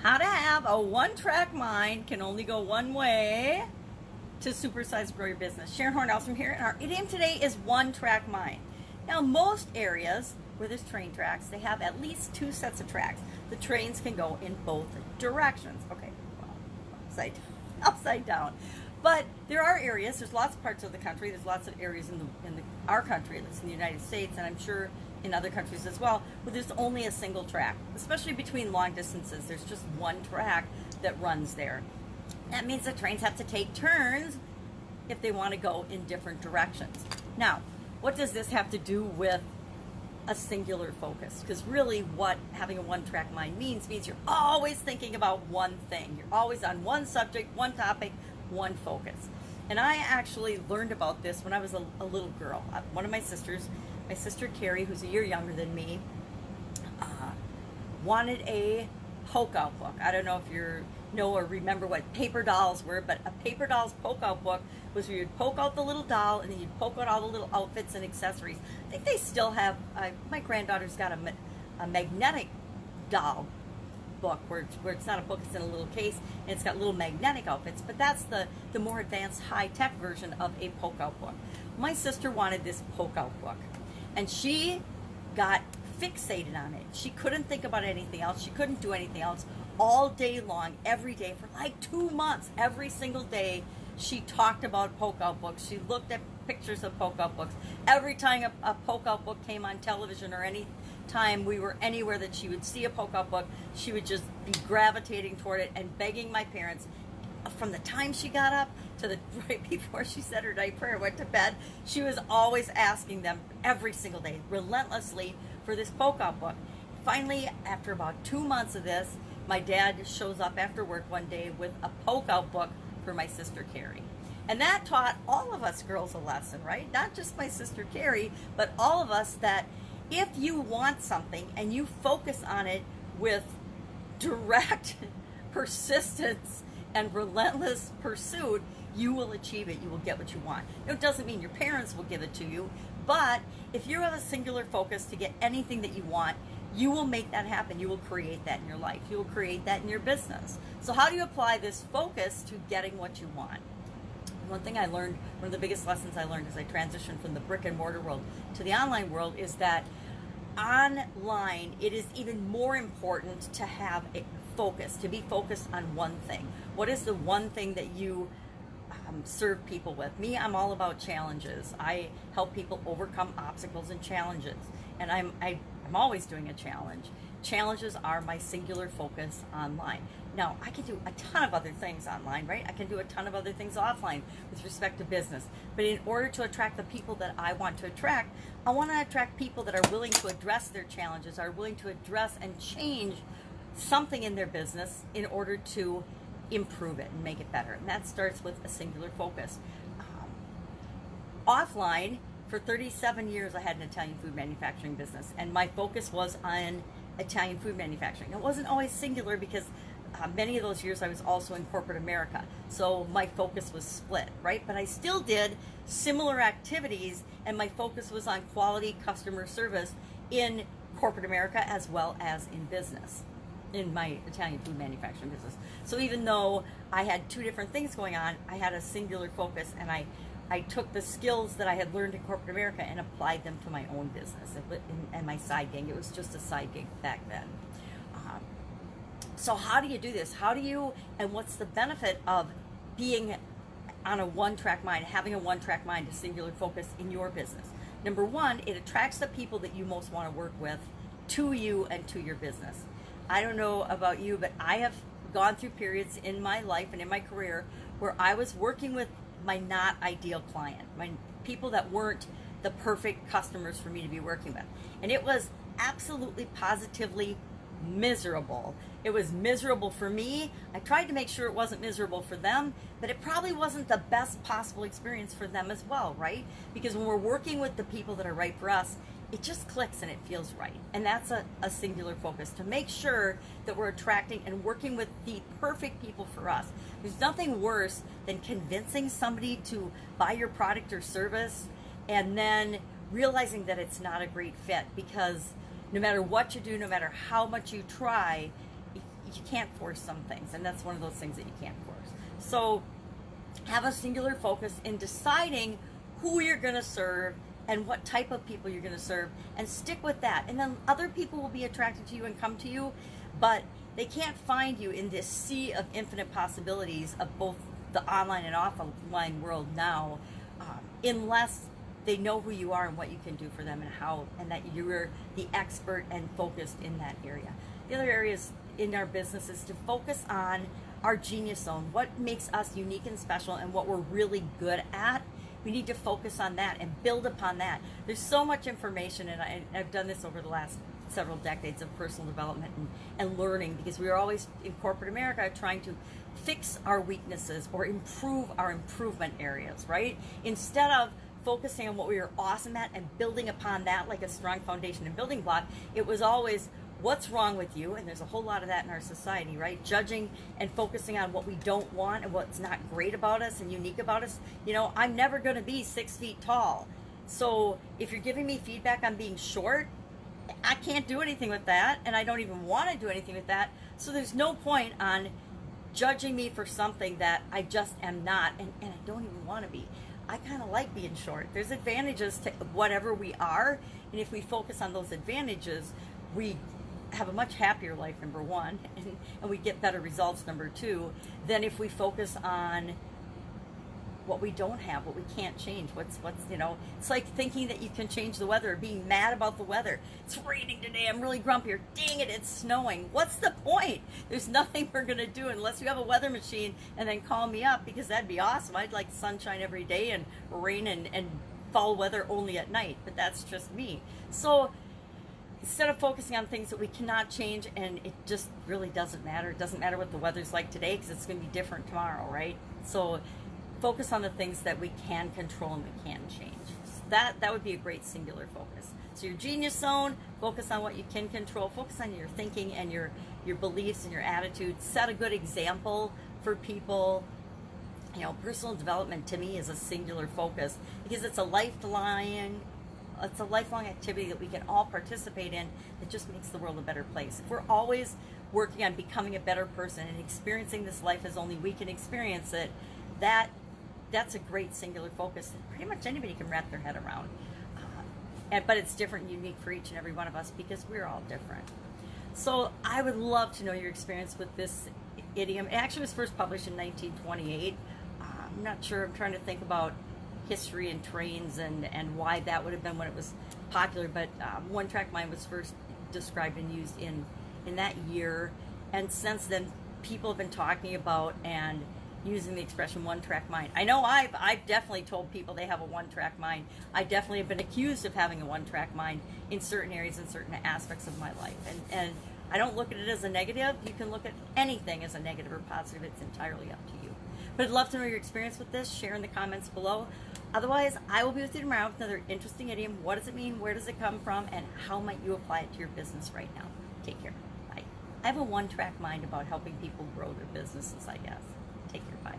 How to have a one-track mind can only go one way to supersize grow your business. Sharon Horne-Ellstrom here, and our idiom today is one-track mind. Now, most areas where there's train tracks, they have at least two sets of tracks. The trains can go in both directions. Okay, well, upside down. But there are areas, there's lots of parts of the country, there's lots of areas in our country, that's in the United States, and I'm sure in other countries as well, where there's only a single track, especially between long distances. There's just one track that runs there. That means the trains have to take turns if they want to go in different directions. Now, what does this have to do with a singular focus? Because really what having a one-track mind means you're always thinking about one thing. You're always on one subject, one topic, one focus. And I actually learned about this when I was a little girl. One of my sisters, my sister Carrie, who's a year younger than me, wanted a poke-out book. I don't know if you know or remember what paper dolls were, but a paper doll's poke-out book was where you'd poke out the little doll and then you'd poke out all the little outfits and accessories. I think they still have, my granddaughter's got a magnetic doll book where it's not a book, it's in a little case, and it's got little magnetic outfits, but that's the more advanced high-tech version of a poke-out book. My sister wanted this poke-out book, and she got fixated on it. She couldn't think about anything else. She couldn't do anything else all day long, every day, for like 2 months. Every single day, she talked about poke-out books. She looked at pictures of poke-out books. Every time a poke-out book came on television or any time we were anywhere that she would see a poke-out book, she would just be gravitating toward it and begging my parents. From the time she got up to the right before she said her night prayer and went to bed, she was always asking them every single day, relentlessly, for this poke-out book. Finally, after about 2 months of this, my dad shows up after work one day with a poke-out book for my sister Carrie. And that taught all of us girls a lesson, right? Not just my sister Carrie, but all of us, that if you want something and you focus on it with direct persistence and relentless pursuit, you will achieve it. You will get what you want. It doesn't mean your parents will give it to you, but if you have a singular focus to get anything that you want, you will make that happen. You will create that in your life. You will create that in your business. So how do you apply this focus to getting what you want? One thing I learned, one of the biggest lessons I learned as I transitioned from the brick and mortar world to the online world, is that online, it is even more important to have a focus, to be focused on one thing. What is the one thing that you serve people with? Me, I'm all about challenges. I help people overcome obstacles and challenges, and I'm always doing a challenge. Challenges are my singular focus online. Now, I can do a ton of other things online, right? I can do a ton of other things offline with respect to business. But in order to attract the people that I want to attract, I want to attract people that are willing to address their challenges, are willing to address and change something in their business in order to improve it and make it better. And that starts with a singular focus. Offline, for 37 years, I had an Italian food manufacturing business, and my focus was on Italian food manufacturing. It wasn't always singular because many of those years I was also in corporate America, so my focus was split, right? But I still did similar activities, and my focus was on quality customer service in corporate America as well as in business, in my Italian food manufacturing business. So even though I had two different things going on, I had a singular focus, and I took the skills that I had learned in corporate America and applied them to my own business and my side gig. It was just a side gig back then. So how do you do this? How do you, and what's the benefit of being on a one-track mind, having a one-track mind, a singular focus in your business? Number one, it attracts the people that you most want to work with to you and to your business. I don't know about you, but I have gone through periods in my life and in my career where I was working with my not ideal client, my people that weren't the perfect customers for me to be working with. And it was absolutely positively miserable. It was miserable for me. I tried to make sure it wasn't miserable for them, but it probably wasn't the best possible experience for them as well, right? Because when we're working with the people that are right for us, it just clicks and it feels right. And that's a singular focus, to make sure that we're attracting and working with the perfect people for us. There's nothing worse than convincing somebody to buy your product or service and then realizing that it's not a great fit, because no matter what you do, no matter how much you try, you can't force some things, and that's one of those things that you can't force. So have a singular focus in deciding who you're going to serve and what type of people you're going to serve, and stick with that. And then other people will be attracted to you and come to you, but they can't find you in this sea of infinite possibilities of both the online and offline world now, unless they know who you are and what you can do for them, and how, and that you're the expert and focused in that area. The other areas in our business is to focus on our genius zone, what makes us unique and special and what we're really good at. We need to focus on that and build upon that. There's so much information, and I've done this over the last several decades of personal development and learning, because we are always in corporate America trying to fix our weaknesses or improve our improvement areas, right? Instead of focusing on what we are awesome at and building upon that like a strong foundation and building block, it was always what's wrong with you, and there's a whole lot of that in our society, right? Judging and focusing on what we don't want and what's not great about us and unique about us. You know, I'm never going to be 6 feet tall. So if you're giving me feedback on being short, I can't do anything with that, and I don't even want to do anything with that. So there's no point on judging me for something that I just am not, and I don't even want to be. I kind of like being short. There's advantages to whatever we are, and if we focus on those advantages, we have a much happier life, number one, and we get better results, number two, than if we focus on what we don't have, what we can't change, what's you know, it's like thinking that you can change the weather, being mad about the weather. It's raining today, I'm really grumpy, or dang it, it's snowing. What's the point? There's nothing we're gonna do unless you have a weather machine and then call me up, because that'd be awesome. I'd like sunshine every day and rain and fall weather only at night, but that's just me. So instead of focusing on things that we cannot change, and it just really doesn't matter. It doesn't matter what the weather's like today, because it's going to be different tomorrow, right? So focus on the things that we can control and we can change. So that would be a great singular focus. So your genius zone, focus on what you can control, focus on your thinking and your beliefs and your attitudes. Set a good example for people. You know, personal development to me is a singular focus, because it's a lifelong activity that we can all participate in that just makes the world a better place. If we're always working on becoming a better person and experiencing this life as only we can experience it, that's a great singular focus that pretty much anybody can wrap their head around. But it's different and unique for each and every one of us, because we're all different. So I would love to know your experience with this idiom. It actually was first published in 1928. I'm not sure, I'm trying to think about history and trains and why that would have been when it was popular, but one-track mind was first described and used in that year, and since then people have been talking about and using the expression one-track mind. I know I've definitely told people they have a one-track mind. I definitely have been accused of having a one-track mind in certain areas and certain aspects of my life, and I don't look at it as a negative. You can look at anything as a negative or positive. It's entirely up to you. But I'd love to know your experience with this. Share in the comments below. Otherwise, I will be with you tomorrow with another interesting idiom. What does it mean? Where does it come from? And how might you apply it to your business right now? Take care. Bye. I have a one-track mind about helping people grow their businesses, I guess. Take care. Bye.